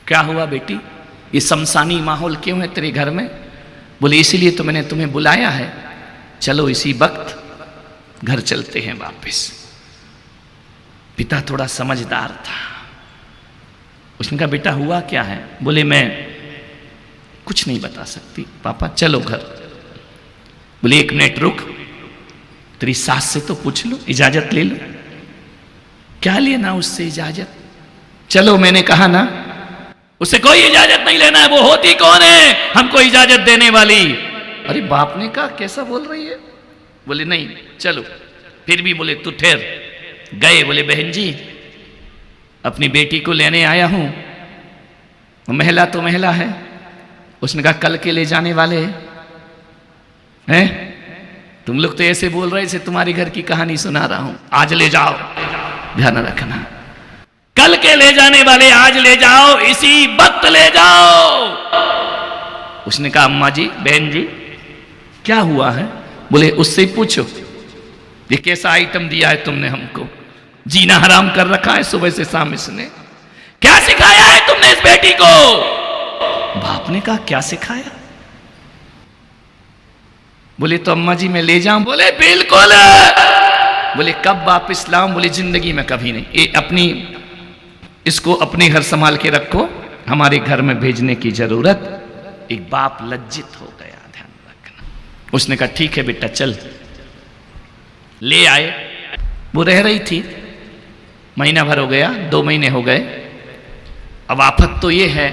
क्या हुआ बेटी, ये शमशानी माहौल क्यों है तेरे घर में? बोले इसीलिए तो मैंने तुम्हें बुलाया है, चलो इसी वक्त घर चलते हैं वापस। पिता थोड़ा समझदार था, उसने कहा बेटा हुआ क्या है? बोले मैं कुछ नहीं बता सकती पापा, चलो घर। बोले 1 मिनट रुक, तेरी सास से तो पूछ लो, इजाजत ले लो। क्या लेना उससे इजाजत? चलो मैंने कहा ना, उससे कोई इजाजत नहीं लेना है, वो होती कौन है हमको इजाजत देने वाली? अरे बाप ने कहा कैसा बोल रही है? बोले नहीं चलो। फिर भी बोले तू ठहर। गए, बोले बहन जी अपनी बेटी को लेने आया हूं, महिला तो महिला है। उसने कहा कल के ले जाने वाले हैं? तुम लोग तो ऐसे बोल रहे थे तुम्हारी घर की कहानी सुना रहा हूं, आज ले जाओ, ध्यान रखना, कल के ले जाने वाले आज ले जाओ, इसी वक्त ले जाओ। उसने कहा अम्मा जी बहन जी क्या हुआ है? बोले उससे पूछो, ये कैसा आइटम दिया है तुमने हमको, जीना हराम कर रखा है सुबह से शाम। इसने क्या सिखाया है तुमने इस बेटी को? बाप ने कहा क्या सिखाया? बोले तो अम्मा जी मैं ले जाऊं? बोले बिल्कुल। बोले कब वापिस लाऊं? बोले जिंदगी में कभी नहीं, ये अपनी इसको अपने घर संभाल के रखो, हमारे घर में भेजने की जरूरत। एक बाप लज्जित हो गया, ध्यान रखना। उसने कहा ठीक है बेटा चल। ले आए, वो रह रही थी, महीना भर हो गया, 2 महीने हो गए। अब आफत तो ये है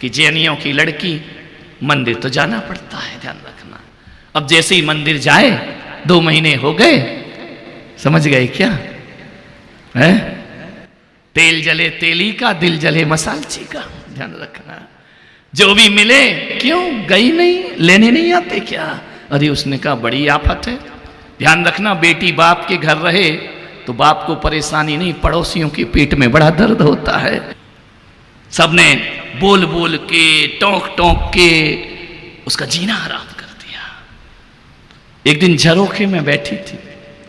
कि जैनियों की लड़की मंदिर तो जाना पड़ता है, ध्यान रखना। अब जैसे ही मंदिर जाए 2 महीने हो गए, समझ गए क्या है? तेल जले तेली का, दिल जले मसालची का, ध्यान रखना। जो भी मिले, क्यों गई नहीं, लेने नहीं आते क्या? अरे उसने कहा बड़ी आफत है, ध्यान रखना। बेटी बाप के घर रहे तो बाप को परेशानी नहीं, पड़ोसियों के पेट में बड़ा दर्द होता है। सबने बोल बोल के टोंक टोंक के उसका जीना हराम कर दिया। एक दिन झरोखे में बैठी थी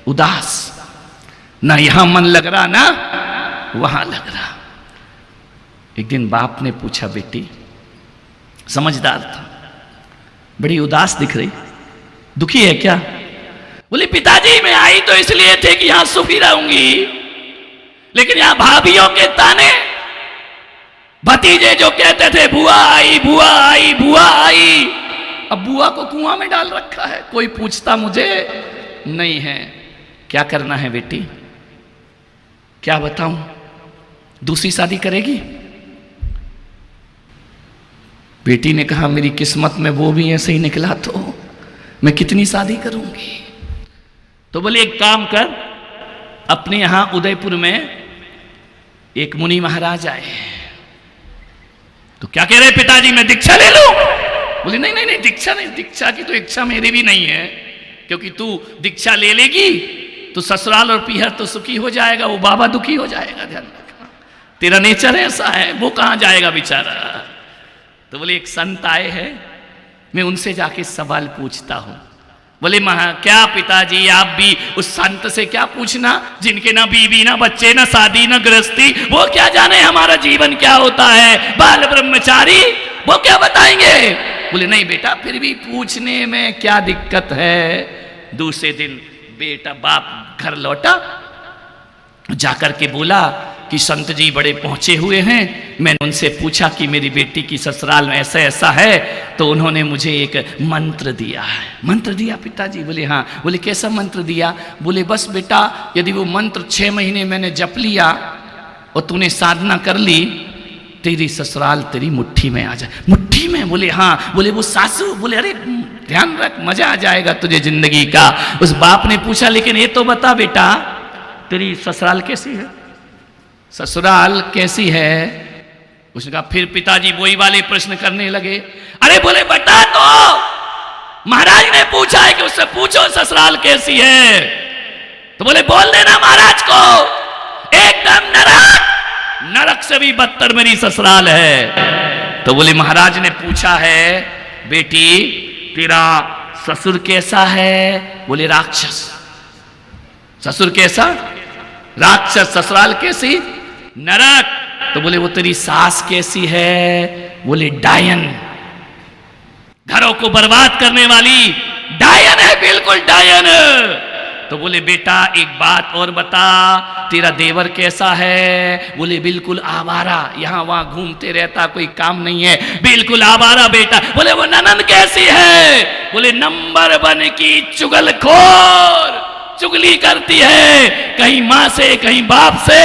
उदास, ना यहां मन लग रहा ना वहां लग रहा। एक दिन बाप ने पूछा बेटी, समझदार था, बड़ी उदास दिख रही, दुखी है क्या? बोले पिताजी मैं आई तो इसलिए थे कि यहां सुखी रहूंगी, लेकिन यहां भाभियों के ताने, भतीजे जो कहते थे बुआ आई बुआ आई बुआ आई, अब बुआ को कुआं में डाल रखा है, कोई पूछता मुझे नहीं है। क्या करना है बेटी? क्या बताऊं, दूसरी शादी करेगी? बेटी ने कहा मेरी किस्मत में वो भी ऐसे ही निकला तो मैं कितनी शादी करूंगी। तो बोले एक काम कर, अपने यहां उदयपुर में एक मुनि महाराज आए। तो क्या कह रहे पिताजी मैं दीक्षा ले लूं? बोले नहीं नहीं नहीं दीक्षा नहीं, दीक्षा की तो इच्छा मेरी भी नहीं है, क्योंकि तू दीक्षा ले लेगी तो ससुराल और पीहर तो सुखी हो जाएगा, वो बाबा दुखी हो जाएगा, ध्यान रखना, तेरा नेचर ऐसा है, वो कहां जाएगा बेचारा। तो बोले एक संत आए हैं, मैं उनसे जाके सवाल पूछता हूं। बोले क्या पिताजी आप भी उस संत से क्या पूछना, जिनके ना बीवी ना बच्चे ना शादी ना गृहस्थी, वो क्या जाने हमारा जीवन क्या होता है, बाल ब्रह्मचारी, वो क्या बताएंगे? बोले नहीं बेटा फिर भी पूछने में क्या दिक्कत है। दूसरे दिन बेटा बाप घर लौटा, जाकर के बोला कि संत जी बड़े पहुंचे हुए हैं, मैंने उनसे पूछा कि मेरी बेटी की ससुराल में ऐसा ऐसा है, तो उन्होंने मुझे एक मंत्र दिया है। मंत्र दिया पिताजी? बोले हाँ। बोले कैसा मंत्र दिया? बोले बस बेटा यदि वो मंत्र 6 महीने मैंने जप लिया और तूने साधना कर ली, तेरी ससुराल तेरी मुट्ठी में आ जाए। मुट्ठी में? बोले हाँ। बोले वो सासू? बोले अरे ध्यान रख मजा आ जाएगा तुझे जिंदगी का। उस बाप ने पूछा लेकिन ये तो बता बेटा तेरी ससुराल कैसी है, ससुराल कैसी है? उसने कहा फिर पिताजी वही वाले प्रश्न करने लगे। अरे बोले बता तो, महाराज ने पूछा है कि उससे पूछो ससुराल कैसी है। तो बोले बोल देना महाराज को, एकदम नरक, नरक से भी बदतर मेरी ससुराल है। तो बोले महाराज ने पूछा है बेटी तेरा ससुर कैसा है? बोले राक्षस। ससुर कैसा? राक्षस। ससुराल कैसी? नरक। तो बोले वो तेरी सास कैसी है? बोले डायन, घरों को बर्बाद करने वाली डायन है, बिल्कुल डायन। तो बोले बेटा एक बात और बता, तेरा देवर कैसा है? बोले बिल्कुल आवारा, यहां वहां घूमते रहता, कोई काम नहीं है, बिल्कुल आवारा बेटा। बोले वो ननद कैसी है? बोले नंबर 1 की चुगलखोर, चुगली करती है, कहीं मां से कहीं बाप से,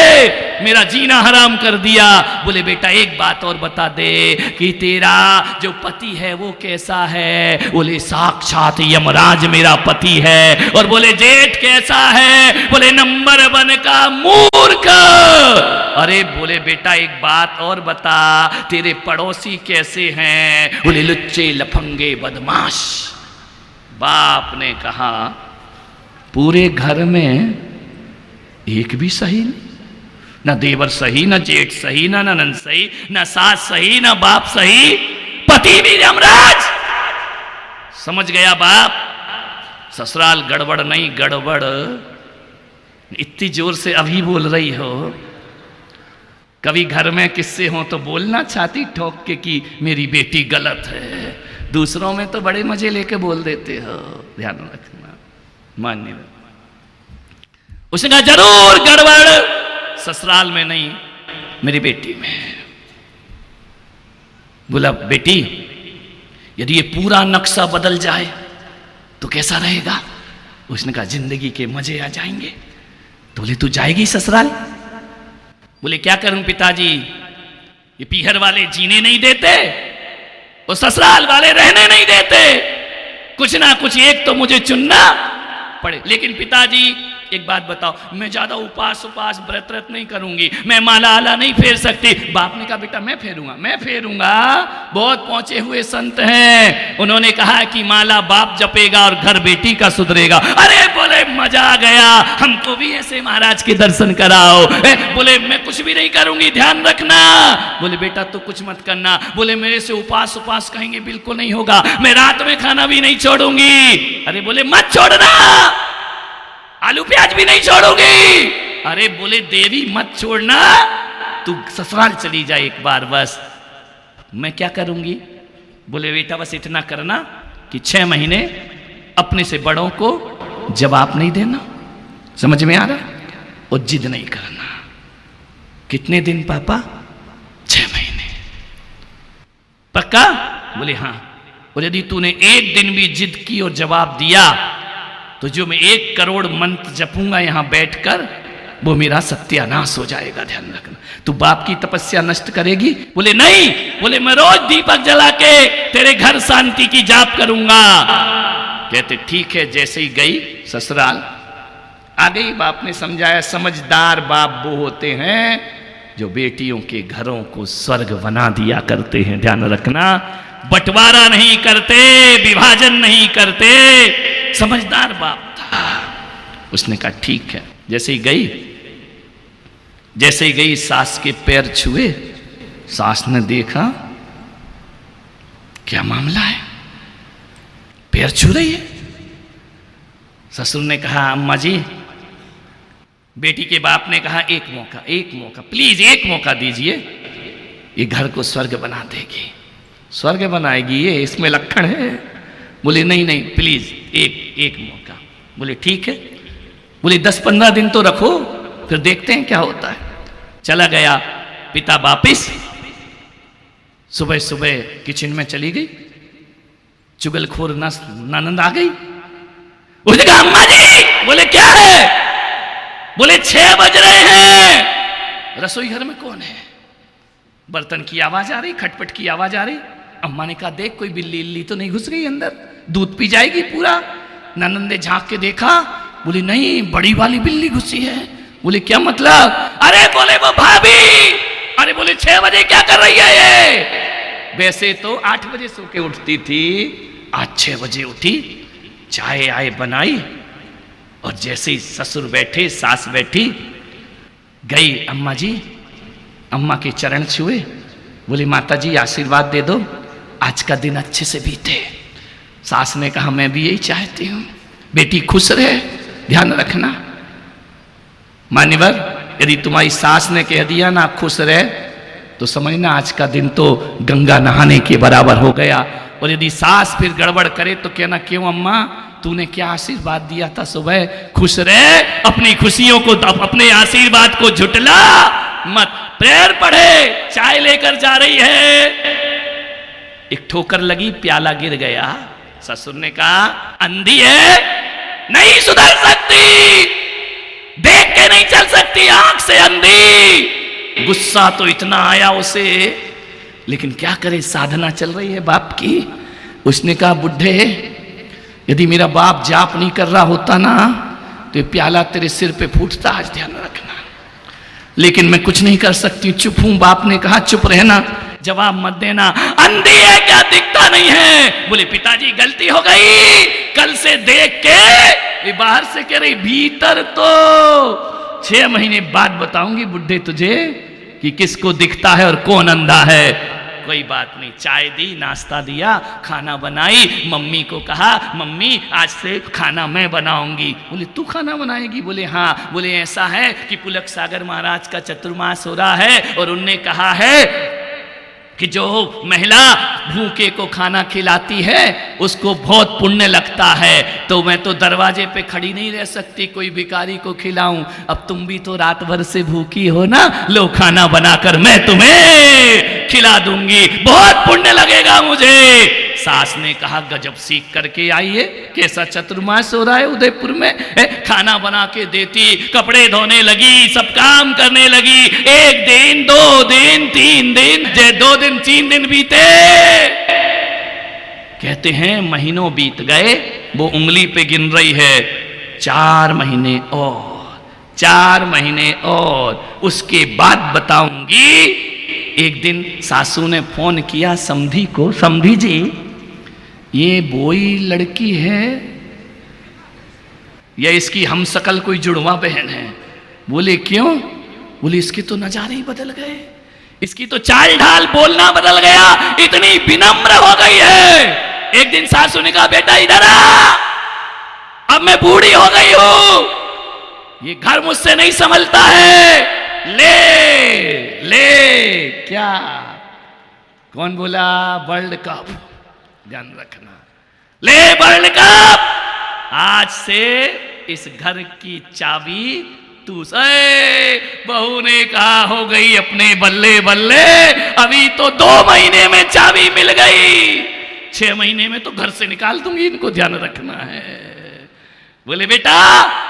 मेरा जीना हराम कर दिया। बोले बेटा एक बात और बता दे कि तेरा जो पति है वो कैसा है? बोले साक्षात यमराज मेरा पति है। और बोले जेठ कैसा है? बोले नंबर 1 का मूर्ख। अरे बोले बेटा एक बात और बता, तेरे पड़ोसी कैसे हैं? बोले लुच्चे लफंगे बदमाश। बाप ने कहा पूरे घर में एक भी सही नहीं, न देवर सही, न जेठ सही, न ननद सही, न सास सही, न बाप सही, पति भी यमराज। समझ गया बाप, ससुराल गड़बड़ नहीं गड़बड़। इतनी जोर से अभी बोल रही हो, कभी घर में किससे हो तो बोलना छाती ठोक के कि मेरी बेटी गलत है, दूसरों में तो बड़े मजे लेके बोल देते हो, ध्यान रखना। मान्य उसने कहा जरूर गड़बड़, ससुराल में नहीं मेरी बेटी में। बोला बेटी यदि ये पूरा नक्शा बदल जाए तो कैसा रहेगा? उसने कहा जिंदगी के मजे आ जाएंगे। तो बोले तू जाएगी ससुराल? बोले क्या करूं पिताजी, ये पीहर वाले जीने नहीं देते और ससुराल वाले रहने नहीं देते, कुछ ना कुछ एक तो मुझे चुनना पड़े। लेकिन पिताजी एक बात बताओ, मैं ज्यादा उपास व्रत नहीं करूंगी, मैं माला आला नहीं फेर सकती। बाप ने कहा बेटा मैं फेरूंगा, बहुत पहुंचे हुए संत हैं, उन्होंने कहा कि माला बाप जपेगा और घर बेटी का सुधरेगा। अरे बोले मजा आ गया, हमको भी ऐसे महाराज के दर्शन कराओ। बोले मैं कुछ भी नहीं करूंगी, ध्यान रखना। बोले बेटा तो कुछ मत करना। बोले मेरे से उपास कहेंगे बिल्कुल नहीं होगा, मैं रात में खाना भी नहीं छोड़ूंगी। अरे बोले मत छोड़ना, आलू प्याज भी नहीं छोड़ोगी। अरे बोले देवी मत छोड़ना, तू ससुराल चली जाए एक बार बस। मैं क्या करूंगी? बोले बेटा बस इतना करना कि 6 महीने अपने से बड़ों को जवाब नहीं देना, समझ में आ रहा? और जिद नहीं करना। कितने दिन पापा? 6 महीने। पक्का? बोले हाँ। और यदि तूने एक दिन भी जिद की और जवाब दिया तो जो मैं 1 करोड़ मंत्र जपूंगा यहां बैठकर वो मेरा सत्यानाश हो जाएगा, ध्यान रखना। तू बाप की तपस्या नष्ट करेगी? बोले नहीं। बोले मैं रोज दीपक जला के तेरे घर शांति की जाप करूंगा। कहते ठीक है। जैसे ही गई ससुराल आ गई, बाप ने समझाया समझदार बाप वो होते हैं जो बेटियों के घरों को स्वर्ग बना दिया करते हैं, ध्यान रखना। बंटवारा नहीं करते, विभाजन नहीं करते, समझदार बाप था। उसने कहा ठीक है। जैसे ही गई सास के पैर छुए, सास ने देखा क्या मामला है, पैर छू रही है। ससुर ने कहा अम्मा जी, बेटी के बाप ने कहा एक मौका प्लीज, एक मौका दीजिए, ये घर को स्वर्ग बना देगी। स्वर्ग बनाएगी ये, इसमें लक्षण है? बोले नहीं प्लीज एक मौका। बोले ठीक है। बोले 10-15 दिन तो रखो, फिर देखते हैं क्या होता है। चला गया पिता वापिस। सुबह सुबह किचन में चली गई, चुगलखोर ननद आ गई। उसने कहा अम्मा जी। बोले क्या है? बोले 6 बज रहे हैं, रसोई घर में कौन है? बर्तन की आवाज आ रही, खटपट की आवाज आ रही। अम्मा ने कहा देख कोई बिल्ली तो नहीं घुस गई अंदर, दूध पी जाएगी पूरा। ननद ने झांक के देखा, बोली नहीं बड़ी वाली बिल्ली घुसी है। बोले क्या मतलब? अरे बोले वो भाभी। अरे बोले 6 बजे क्या कर रही है ये? वैसे तो 8 बजे सो के उठती थी, आज 6 बजे उठी, चाय आए बनाई, और जैसे ही ससुर बैठे सास बैठी, गई अम्मा जी, अम्मा के चरण छुए। बोली माता जी आशीर्वाद दे दो, आज का दिन अच्छे से बीते। सास ने कहा मैं भी यही चाहती हूं, बेटी खुश रहे, ध्यान रखना। मान्यवर यदि तुम्हारी सास ने कह दिया ना खुश रहे, तो समझना आज का दिन तो गंगा नहाने के बराबर हो गया। और यदि सास फिर गड़बड़ करे तो कहना, क्यों अम्मा, तूने क्या आशीर्वाद दिया था सुबह, खुश रहे, अपनी खुशियों को, अपने आशीर्वाद को झुटला मत। प्रेयर पढ़े, चाय लेकर जा रही है, एक ठोकर लगी, प्याला गिर गया। ससुर ने कहा, अंधी है, नहीं सुधर सकती, देख के नहीं चल सकती, आंख से अंधी। गुस्सा तो इतना आया उसे, लेकिन क्या करे, साधना चल रही है बाप की। उसने कहा, बुढ़े, यदि मेरा बाप जाप नहीं कर रहा होता ना तो ये प्याला तेरे सिर पे फूटता, आज ध्यान रखना। लेकिन मैं कुछ नहीं कर सकती, चुप हूं। बाप ने कहा, चुप रहना, जवाब मत देना। अंधी है क्या, दिखता नहीं है? बोले, पिताजी गलती हो गई, कल से देख के। ये बाहर से कह रही, भीतर तो 6 महीने बाद बताऊंगी बुढ़े तुझे कि किसको दिखता है और कौन अंधा है। कोई बात नहीं, चाय दी, नाश्ता दिया, खाना बनाई, मम्मी को कहा, मम्मी आज से खाना मैं बनाऊंगी। बोले, तू खाना बनाएगी? बोले, हाँ। बोले, ऐसा है कि पुलक सागर महाराज का चतुर्मास हो रहा है और उनने कहा है कि जो महिला भूखे को खाना खिलाती है उसको बहुत पुण्य लगता है। तो मैं तो दरवाजे पे खड़ी नहीं रह सकती, कोई भिखारी को खिलाऊं। अब तुम भी तो रात भर से भूखी हो ना, लो खाना बनाकर मैं तुम्हें खिला दूंगी, बहुत पुण्य लगेगा मुझे। सास ने कहा, गजब सीख करके आई है, कैसा चतुर्मास हो रहा है उदयपुर में। खाना बना के देती, कपड़े धोने लगी, सब काम करने लगी। 1 दिन, 2 दिन, 3 दिन, 2 दिन 3 दिन बीते। कहते हैं महीनों बीत गए, वो उंगली पे गिन रही है, 4 महीने और, 4 महीने और, उसके बाद बताऊंगी। एक दिन सासू ने फोन किया समधी को, समधी जी, ये बोई लड़की है या इसकी हमशक्ल कोई जुड़वा बहन है? बोले, क्यों? बोले, इसके तो नजारे ही बदल गए, इसकी तो चाल ढाल बोलना बदल गया, इतनी विनम्र हो गई है। एक दिन सासू ने कहा, बेटा इधर आ, अब मैं बूढ़ी हो गई हूं, ये घर मुझसे नहीं संभलता है, ले ले। क्या? कौन बोला? वर्ल्ड कप, ध्यान रखना, ले वर्ल्ड कप। आज से इस घर की चाबी तू से। बहू ने कहा, हो गई अपने बल्ले बल्ले, अभी तो 2 महीने में चाबी मिल गई, 6 महीने में तो घर से निकाल दूंगी, इनको ध्यान रखना है। बोले, बेटा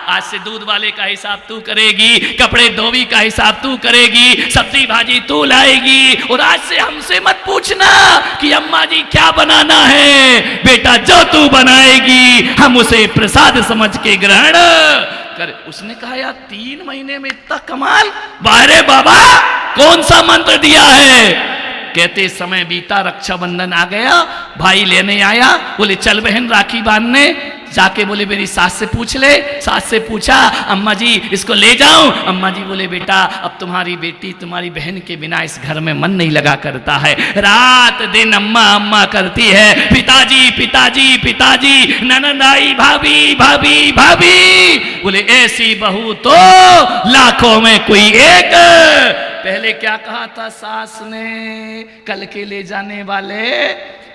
आज से दूध वाले का हिसाब तू करेगी, कपड़े धोबी का हिसाब तू करेगी, सब्जी भाजी तू लाएगी, और आज से हमसे मत पूछना कि अम्मा जी क्या बनाना है। बेटा जो तू बनाएगी हम उसे प्रसाद समझ के ग्रहण कर। उसने कहा, यार 3 महीने में इतना कमाल, बाहरे बाबा कौन सा मंत्र दिया है? कहते समय बीता, रक्षाबंधन आ गया, भाई लेने आया। बोले, चल बहन राखी बांधने। जाके बोले, मेरी सास से पूछ ले। सास से पूछा, अम्मा जी इसको ले जाऊं? अम्मा जी बोले, बेटा अब तुम्हारी बेटी तुम्हारी बहन के बिना इस घर में मन नहीं लगा करता है, रात दिन अम्मा अम्मा करती है, पिताजी पिताजी पिताजी, ननद आई भाभी भाभी भाभी। बोले, ऐसी बहू तो लाखों में कोई एक। पहले क्या कहा था सास ने कल के ले जाने वाले?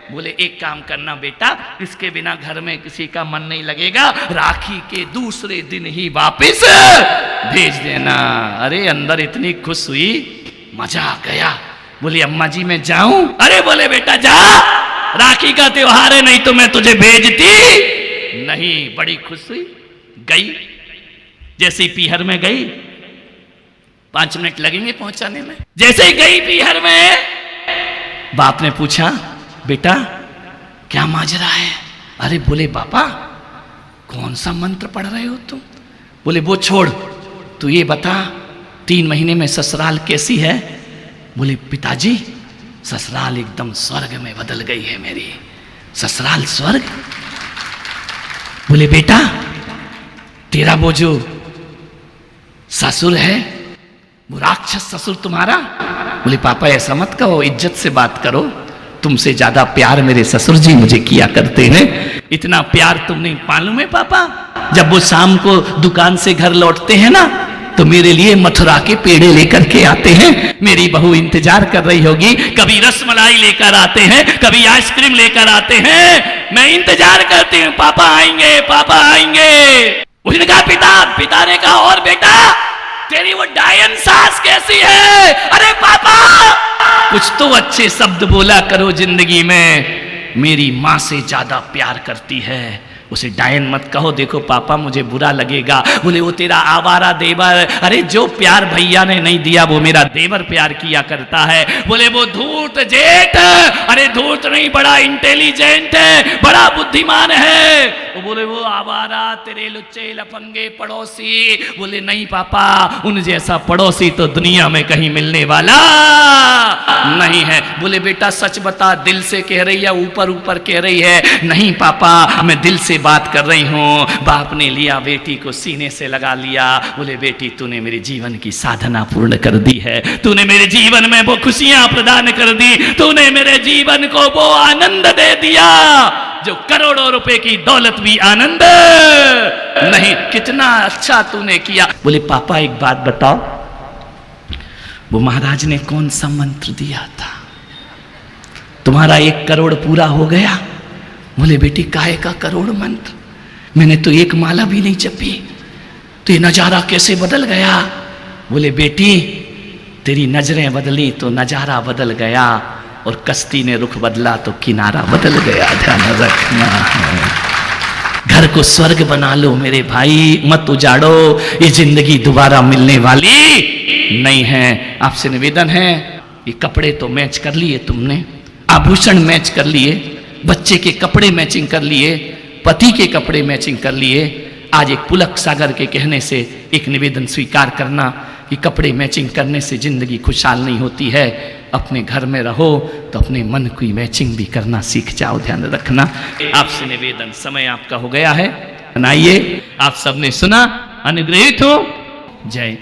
बोले, एक काम करना बेटा, इसके बिना घर में किसी का मन नहीं लगेगा, राखी के दूसरे दिन ही वापस भेज देना। अरे अंदर इतनी खुश हुई, मजा आ गया। बोली, अम्मा जी मैं जाऊं? अरे बोले, बेटा जा, राखी का त्योहार है, नहीं तो मैं तुझे भेजती नहीं। बड़ी खुश हुई, गई। जैसे ही पीहर में गई, 5 मिनट लगेंगे पहुंचाने में, जैसे ही गई पीहर में, बाप ने पूछा, बेटा क्या माजरा है? अरे बोले, पापा कौन सा मंत्र पढ़ रहे हो तुम? बोले, वो छोड़, तू ये बता 3 महीने में ससुराल कैसी है? बोले, पिताजी ससुराल एकदम स्वर्ग में बदल गई है मेरी। ससुराल स्वर्ग? बोले, बेटा तेरा वो जो ससुर है वो राक्षस ससुर तुम्हारा? बोले, पापा ऐसा मत कहो, इज्जत से बात करो, तुमसे ज्यादा प्यार मेरे ससुर जी मुझे किया करते हैं। इतना प्यार तुम नहीं मालूम है पापा? जब वो शाम को दुकान से घर लौटते हैं ना, तो मेरे लिए मथुरा के पेड़े लेकर के आते हैं। मेरी बहू इंतजार कर रही होगी, कभी रसमलाई लेकर आते हैं, कभी आइसक्रीम लेकर आते हैं। मैं इंतजार करती हूँ, पापा आएंगे, पापा आएंगे। उसने कहा पिता ने कहा और बेटा तेरी वो डायन सास कैसी है? अरे पापा कुछ तो अच्छे शब्द बोला करो जिंदगी में। मेरी माँ से ज्यादा प्यार करती है, उसे डायन मत कहो। देखो पापा मुझे बुरा लगेगा। बोले वो तेरा आवारा देवर। अरे जो प्यार भैया ने नहीं दिया वो मेरा देवर प्यार किया करता है। बोले वो धूर्त जेठ। अरे धूर्त नहीं, बड़ा इंटेलिजेंट है, बड़ा बुद्धिमान है। वो बोले वो आवारा तेरे लुच्चे लफंगे पड़ोसी। बोले नहीं पापा, उन जैसा पड़ोसी तो दुनिया में कहीं मिलने वाला नहीं है। बोले बेटा सच बता, दिल से कह रही है ऊपर ऊपर कह रही है? नहीं पापा मैं दिल से बात कर रही हूँ। बाप ने लिया बेटी को सीने से लगा लिया। बोले बेटी तूने मेरे जीवन की साधना पूर्ण कर दी है, तूने मेरे जीवन में वो खुशियां प्रदान कर दी, तूने मेरे जीवन को वो आनंद दे दिया जो करोड़ों रुपए की दौलत भी आनंद नहीं। कितना अच्छा तूने किया। बोले पापा एक बात बताओ, वो महाराज ने कौन सा मंत्र दिया था? तुम्हारा 1 करोड़ पूरा हो गया। बोले बेटी काहे का करोड़ मंत्र? मैंने तो 1 माला भी नहीं जपी, तो ये नजारा कैसे बदल गया? बोले बेटी तेरी नजरें बदली तो नजारा बदल गया, और कश्ती ने रुख बदला तो किनारा बदल गया। ध्यान रखना, घर को स्वर्ग बना लो मेरे भाई, मत उजाड़ो। ये जिंदगी दोबारा मिलने वाली नहीं है। आपसे निवेदन है, ये कपड़े तो मैच कर लिए तुमने, आभूषण मैच कर लिए, बच्चे के कपड़े मैचिंग कर लिए, पति के कपड़े मैचिंग कर लिए। आज एक पुलक सागर के कहने से एक निवेदन स्वीकार करना कि कपड़े मैचिंग करने से जिंदगी खुशहाल नहीं होती है। अपने घर में रहो तो अपने मन की मैचिंग भी करना सीख जाओ। ध्यान रखना। आपसे निवेदन, समय आपका हो गया है, बनाइए। आप सबने सुना, अनुग्रहित हो। जय